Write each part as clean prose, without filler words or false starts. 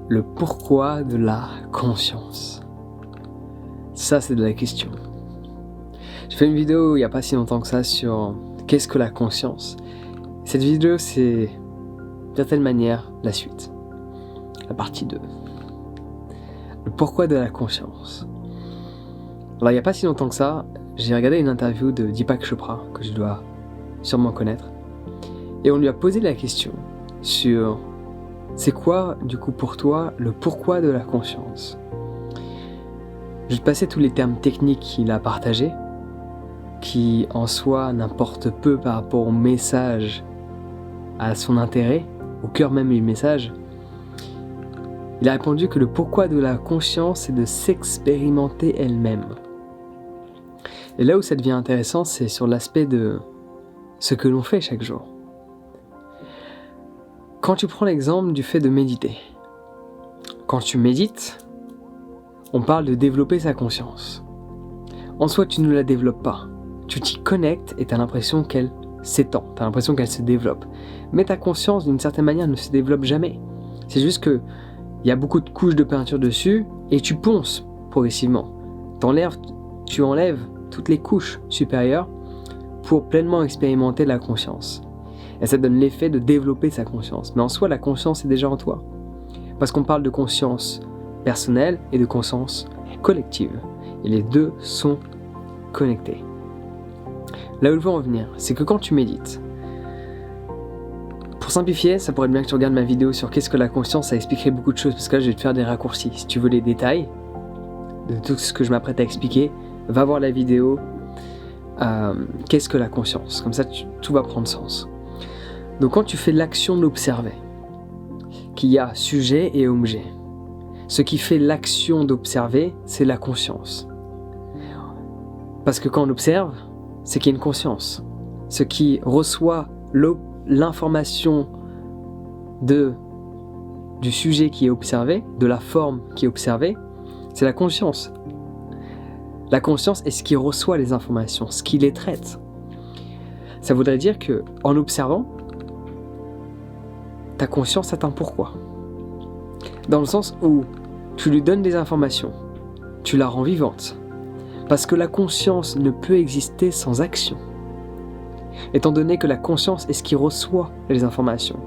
le pourquoi de la conscience. Ça, c'est de la question. J'ai fait une vidéo il n'y a pas si longtemps que ça sur qu'est-ce que la conscience. Cette vidéo, c'est d'une certaine manière la suite, la partie 2. Le pourquoi de la conscience. Alors, il n'y a pas si longtemps que ça, j'ai regardé une interview de Deepak Chopra, que je dois sûrement connaître, et on lui a posé la question sur c'est quoi, du coup, pour toi, le pourquoi de la conscience. Je vais te passer tous les termes techniques qu'il a partagés, qui en soi n'importent peu par rapport au message, à son intérêt, au cœur même du message. Il a répondu que le pourquoi de la conscience, c'est de s'expérimenter elle-même. Et là où ça devient intéressant, c'est sur l'aspect de ce que l'on fait chaque jour. Quand tu prends l'exemple du fait de méditer, quand tu médites, on parle de développer sa conscience. En soi, tu ne la développes pas. Tu t'y connectes et tu as l'impression qu'elle s'étend, tu as l'impression qu'elle se développe. Mais ta conscience, d'une certaine manière, ne se développe jamais. C'est juste que il y a beaucoup de couches de peinture dessus et tu ponces progressivement. Tu enlèves toutes les couches supérieures pour pleinement expérimenter la conscience. Et ça donne l'effet de développer sa conscience. Mais en soi, la conscience est déjà en toi. Parce qu'on parle de conscience personnelle et de conscience collective. Et les deux sont connectés. Là où je veux en venir, c'est que quand tu médites, pour simplifier, ça pourrait être bien que tu regardes ma vidéo sur qu'est-ce que la conscience, ça expliquerait beaucoup de choses, parce que là je vais te faire des raccourcis. Si tu veux les détails de tout ce que je m'apprête à expliquer, va voir la vidéo qu'est-ce que la conscience, comme ça tout va prendre sens. Donc quand tu fais l'action d'observer, qu'il y a sujet et objet, ce qui fait l'action d'observer, c'est la conscience. Parce que quand on observe, c'est qu'il y a une conscience. Ce qui reçoit l'information du sujet qui est observé, de la forme qui est observée, c'est la conscience. La conscience est ce qui reçoit les informations, ce qui les traite. Ça voudrait dire que, en observant, ta conscience a un pourquoi. Dans le sens où tu lui donnes des informations, tu la rends vivante. Parce que la conscience ne peut exister sans action. Étant donné que la conscience est ce qui reçoit les informations.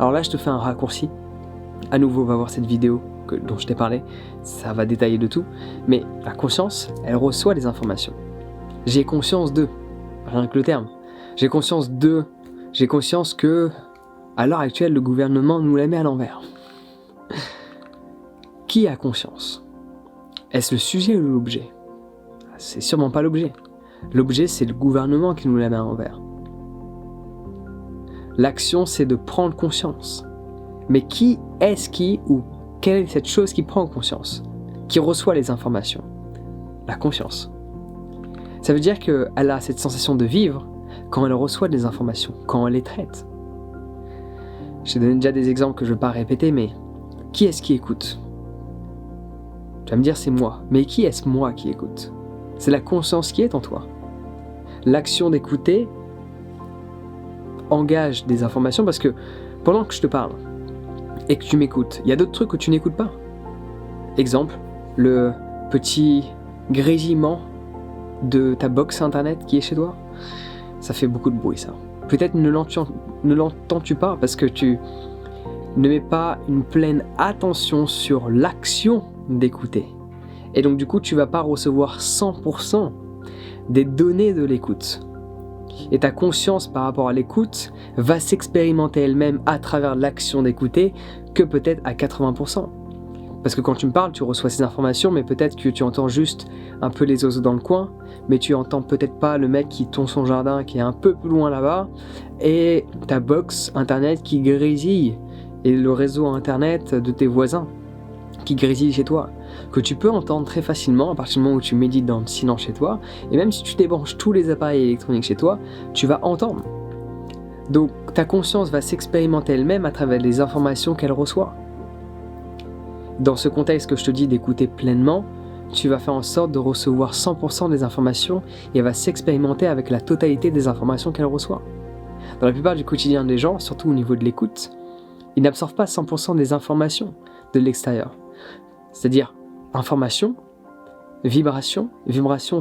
Alors là, je te fais un raccourci. À nouveau, va voir cette vidéo dont je t'ai parlé. Ça va détailler de tout. Mais la conscience, elle reçoit les informations. J'ai conscience de, rien que le terme. J'ai conscience que, à l'heure actuelle, le gouvernement nous la met à l'envers. Qui a conscience? Est-ce le sujet ou l'objet? C'est sûrement pas l'objet. L'objet, c'est le gouvernement qui nous la met à l'envers. L'action, c'est de prendre conscience. Mais qui est-ce ou quelle est cette chose qui prend conscience? Qui reçoit les informations? La conscience. Ça veut dire qu'elle a cette sensation de vivre quand elle reçoit des informations, quand elle les traite. J'ai donné déjà des exemples que je ne vais pas répéter, mais qui est-ce qui écoute? Tu vas me dire c'est moi, mais qui est-ce moi qui écoute? C'est la conscience qui est en toi. L'action d'écouter engage des informations parce que pendant que je te parle et que tu m'écoutes, il y a d'autres trucs que tu n'écoutes pas. Exemple, le petit grésillement de ta box internet qui est chez toi. Ça fait beaucoup de bruit ça. Peut-être ne l'entends-tu pas parce que tu ne mets pas une pleine attention sur l'action d'écouter. Et donc du coup, tu vas pas recevoir 100% des données de l'écoute. Et ta conscience par rapport à l'écoute va s'expérimenter elle-même à travers l'action d'écouter que peut-être à 80%. Parce que quand tu me parles, tu reçois ces informations, mais peut-être que tu entends juste un peu les oiseaux dans le coin, mais tu entends peut-être pas le mec qui tond son jardin qui est un peu plus loin là-bas, et ta box internet qui grésille, et le réseau internet de tes voisins qui grésille chez toi, que tu peux entendre très facilement à partir du moment où tu médites dans le silence chez toi, et même si tu débranches tous les appareils électroniques chez toi, tu vas entendre. Donc ta conscience va s'expérimenter elle-même à travers les informations qu'elle reçoit. Dans ce contexte que je te dis d'écouter pleinement, tu vas faire en sorte de recevoir 100% des informations et elle va s'expérimenter avec la totalité des informations qu'elle reçoit. Dans la plupart du quotidien des gens, surtout au niveau de l'écoute, ils n'absorbent pas 100% des informations. de l'extérieur. C'est-à-dire information, vibration,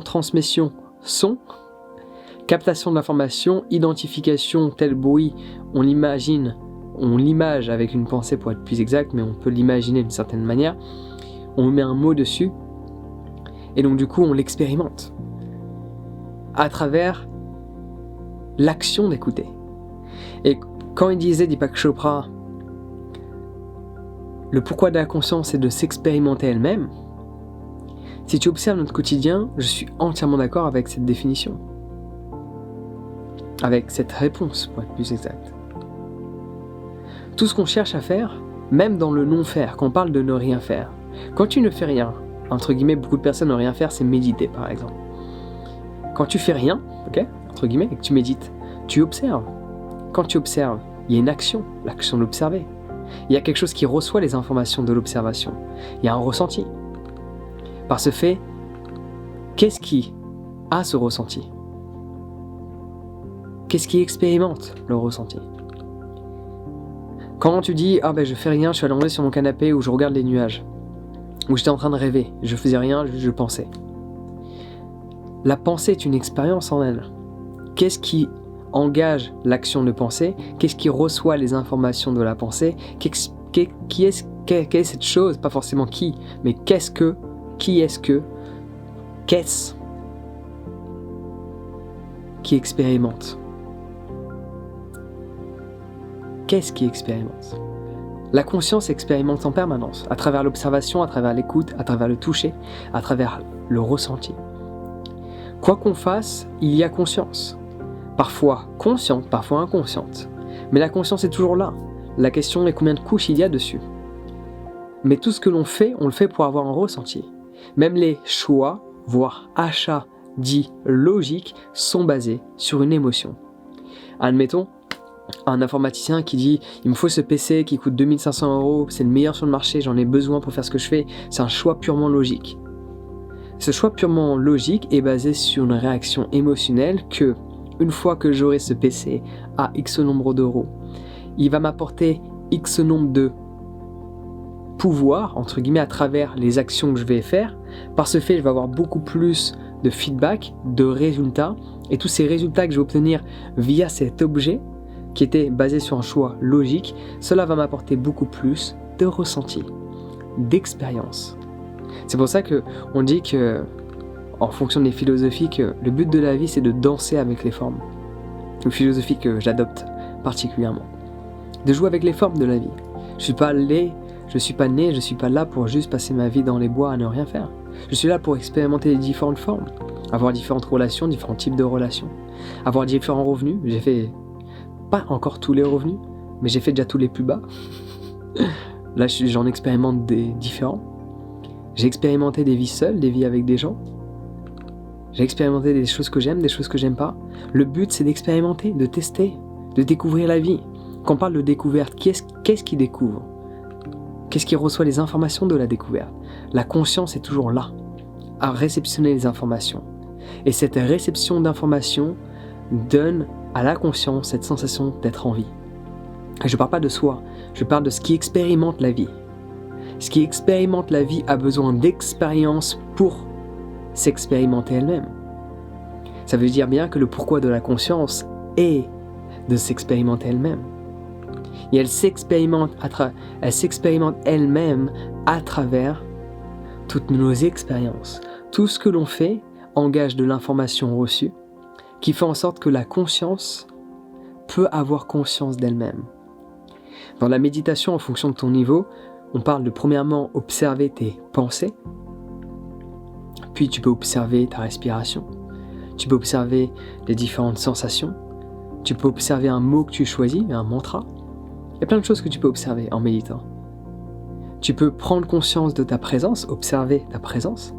transmission, son, captation de l'information, identification, tel bruit, on l'image avec une pensée pour être plus exact, mais on peut l'imaginer d'une certaine manière, on met un mot dessus, et donc du coup on l'expérimente à travers l'action d'écouter. Et quand il disait, Deepak Chopra, le pourquoi de la conscience est de s'expérimenter elle-même, si tu observes notre quotidien, je suis entièrement d'accord avec cette définition, avec cette réponse pour être plus exact. Tout ce qu'on cherche à faire, même dans le non-faire, quand on parle de ne rien faire, quand tu ne fais rien, entre guillemets, beaucoup de personnes ne rien faire, c'est méditer par exemple. Quand tu fais rien, ok, entre guillemets, et que tu médites, tu observes. Quand tu observes, il y a une action, l'action d'observer. Il y a quelque chose qui reçoit les informations de l'observation. Il y a un ressenti. Par ce fait, qu'est-ce qui a ce ressenti? Qu'est-ce qui expérimente le ressenti? Quand tu dis « Ah ben je fais rien, je suis allongé sur mon canapé ou je regarde les nuages » ou j'étais en train de rêver, je faisais rien, je pensais. La pensée est une expérience en elle. Qu'est-ce qui engage l'action de penser? Qu'est-ce qui reçoit les informations de la pensée? Quelle est cette chose? Pas forcément qui, mais qu'est-ce que? Qui est-ce que? Qu'est-ce qui expérimente? Qu'est-ce qui expérimente? La conscience expérimente en permanence, à travers l'observation, à travers l'écoute, à travers le toucher, à travers le ressenti. Quoi qu'on fasse, il y a conscience. Parfois consciente, parfois inconsciente. Mais la conscience est toujours là. La question est combien de couches il y a dessus. Mais tout ce que l'on fait, on le fait pour avoir un ressenti. Même les choix, voire achats dits logiques, sont basés sur une émotion. Admettons, un informaticien qui dit « Il me faut ce PC qui coûte 2500 €, c'est le meilleur sur le marché, j'en ai besoin pour faire ce que je fais », c'est un choix purement logique. Ce choix purement logique est basé sur une réaction émotionnelle que, une fois que j'aurai ce PC à X nombre d'euros, il va m'apporter X nombre de pouvoir, entre guillemets, à travers les actions que je vais faire. Par ce fait, je vais avoir beaucoup plus de feedback, de résultats, et tous ces résultats que je vais obtenir via cet objet, qui était basé sur un choix logique, cela va m'apporter beaucoup plus de ressenti, d'expérience. C'est pour ça qu'on dit que, en fonction des philosophies, que le but de la vie c'est de danser avec les formes. Une philosophie que j'adopte particulièrement. De jouer avec les formes de la vie. Je suis pas né, je suis pas là pour juste passer ma vie dans les bois à ne rien faire. Je suis là pour expérimenter les différentes formes, avoir différentes relations, différents types de relations, avoir différents revenus. J'ai fait pas encore tous les revenus, mais j'ai fait déjà tous les plus bas. Là, j'en expérimente des différents. J'ai expérimenté des vies seules, des vies avec des gens. J'ai expérimenté des choses que j'aime, des choses que j'aime pas. Le but, c'est d'expérimenter, de tester, de découvrir la vie. Quand on parle de découverte, qu'est-ce qui découvre? Qu'est-ce qui reçoit les informations de la découverte? La conscience est toujours là, à réceptionner les informations. Et cette réception d'informations donne à la conscience cette sensation d'être en vie. Et je ne parle pas de soi, je parle de ce qui expérimente la vie. Ce qui expérimente la vie a besoin d'expérience pour s'expérimenter elle-même. Ça veut dire bien que le pourquoi de la conscience est de s'expérimenter elle-même. Et elle s'expérimente elle-même à travers toutes nos expériences. Tout ce que l'on fait engage de l'information reçue qui fait en sorte que la conscience peut avoir conscience d'elle-même. Dans la méditation, en fonction de ton niveau, on parle de premièrement observer tes pensées, puis tu peux observer ta respiration, tu peux observer les différentes sensations, tu peux observer un mot que tu choisis, un mantra. Il y a plein de choses que tu peux observer en méditant. Tu peux prendre conscience de ta présence, observer ta présence,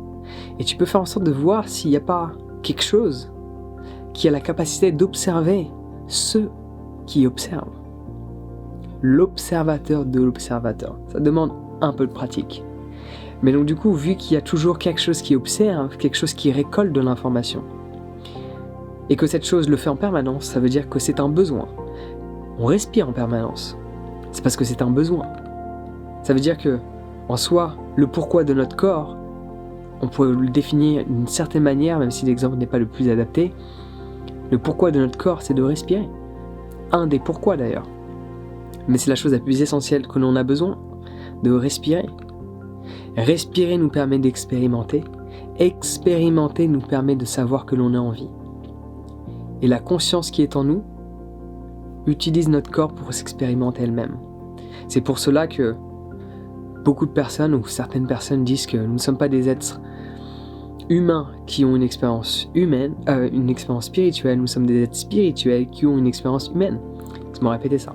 et tu peux faire en sorte de voir s'il n'y a pas quelque chose qui a la capacité d'observer ceux qui observent. L'observateur de l'observateur. Ça demande un peu de pratique. Mais donc du coup, vu qu'il y a toujours quelque chose qui observe, quelque chose qui récolte de l'information, et que cette chose le fait en permanence, ça veut dire que c'est un besoin. On respire en permanence. C'est parce que c'est un besoin. Ça veut dire que En soi, le pourquoi de notre corps, on pourrait le définir d'une certaine manière, même si l'exemple n'est pas le plus adapté. Le pourquoi de notre corps, c'est de respirer. Un des pourquoi d'ailleurs. Mais c'est la chose la plus essentielle que l'on a besoin, de respirer. Respirer nous permet d'expérimenter. Expérimenter nous permet de savoir que l'on a envie. Et la conscience qui est en nous utilise notre corps pour s'expérimenter elle-même. C'est pour cela que beaucoup de personnes ou certaines personnes disent que nous ne sommes pas des êtres humains qui ont une expérience humaine, une expérience spirituelle, nous sommes des êtres spirituels qui ont une expérience humaine. Laisse-moi répéter ça.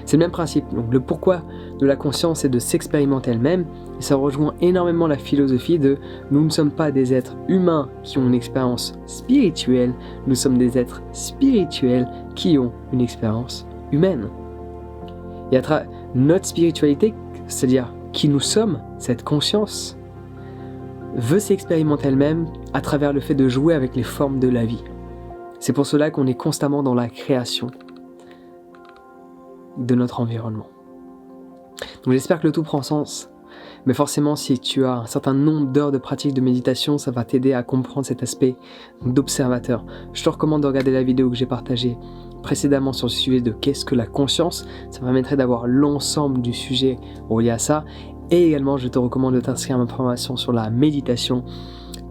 C'est le même principe. Donc le pourquoi de la conscience est de s'expérimenter elle-même, et ça rejoint énormément la philosophie de nous ne sommes pas des êtres humains qui ont une expérience spirituelle, nous sommes des êtres spirituels qui ont une expérience humaine. Et à travers notre spiritualité, c'est-à-dire qui nous sommes, cette conscience, veut s'expérimenter elle-même à travers le fait de jouer avec les formes de la vie. C'est pour cela qu'on est constamment dans la création de notre environnement. Donc j'espère que le tout prend sens, mais forcément si tu as un certain nombre d'heures de pratique de méditation, ça va t'aider à comprendre cet aspect d'observateur. Je te recommande de regarder la vidéo que j'ai partagée précédemment sur le sujet de qu'est-ce que la conscience. Ça permettrait d'avoir l'ensemble du sujet relié à ça. Et également, je te recommande de t'inscrire à ma formation sur la méditation,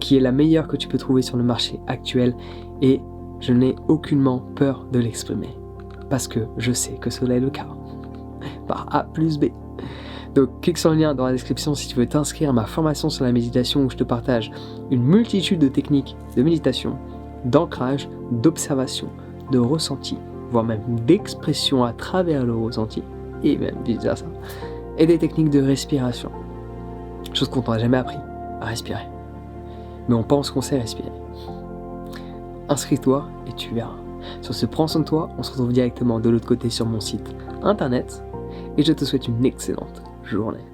qui est la meilleure que tu peux trouver sur le marché actuel. Et je n'ai aucunement peur de l'exprimer, parce que je sais que cela est le cas, par A plus B. Donc clique sur le lien dans la description si tu veux t'inscrire à ma formation sur la méditation, où je te partage une multitude de techniques de méditation, d'ancrage, d'observation, de ressenti, voire même d'expression à travers le ressenti, et même vice-versa, et des techniques de respiration. Chose qu'on n'a jamais appris, à respirer. Mais on pense qu'on sait respirer. Inscris-toi et tu verras. Sur ce, prends soin de toi, on se retrouve directement de l'autre côté sur mon site internet, et je te souhaite une excellente journée.